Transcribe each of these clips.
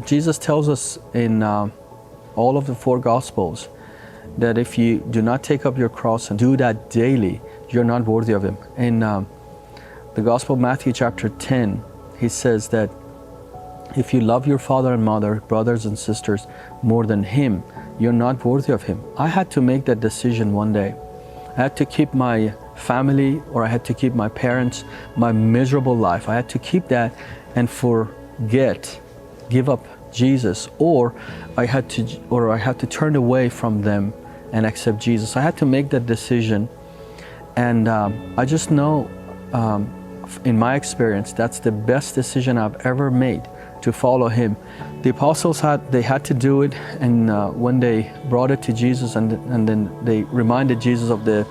Jesus tells us in all of the four Gospels that if you do not take up your cross and do that daily, you're not worthy of Him. In the Gospel of Matthew chapter 10, He says that if you love your father and mother, brothers and sisters more than Him, you're not worthy of Him. I had to make that decision one day. I had to keep my family, or I had to keep my parents, my miserable life. I had to keep that and give up Jesus, or I had to turn away from them and accept Jesus. I had to make that decision, and I just know, in my experience, that's the best decision I've ever made, to follow Him. The apostles had to do it, and when they brought it to Jesus, and then they reminded Jesus of the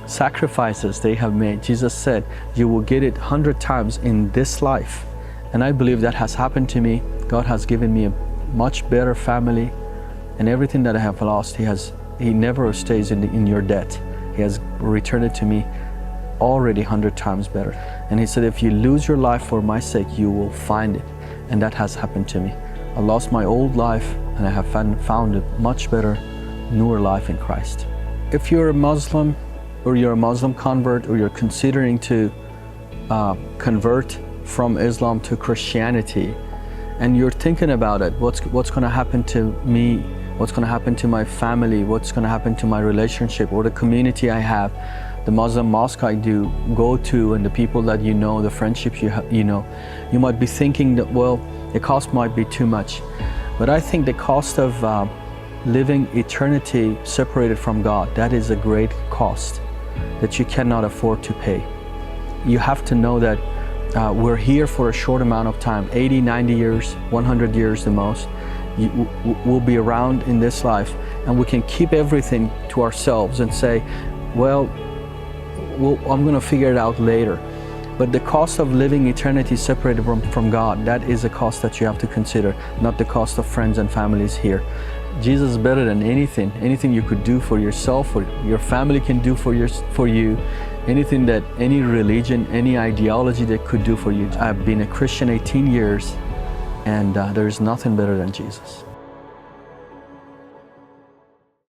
sacrifices they have made, Jesus said, "You will get it 100 times in this life." And I believe that has happened to me. God has given me a much better family, and everything that I have lost, He never stays in your debt. He has returned it to me already 100 times better. And He said, if you lose your life for my sake, you will find it. And that has happened to me. I lost my old life, and I have found a much better, newer life in Christ. If you're a Muslim, or you're a Muslim convert, or you're considering to convert from Islam to Christianity, and you're thinking about it, what's going to happen to me, what's going to happen to my family, what's going to happen to my relationship or the community I have, the Muslim mosque I do go to, and the people that you know, the friendships you know, you might be thinking that, well, the cost might be too much. But I think the cost of living eternity separated from God, that is a great cost that you cannot afford to pay. You have to know that we're here for a short amount of time, 80, 90 years, 100 years the most. We'll be around in this life, and we can keep everything to ourselves and say, well, I'm going to figure it out later. But the cost of living eternity separated from God, that is a cost that you have to consider, not the cost of friends and families here. Jesus is better than anything you could do for yourself, or your family can do for you, anything that any religion, any ideology that could do for you. I've been a Christian 18 years, and there is nothing better than Jesus.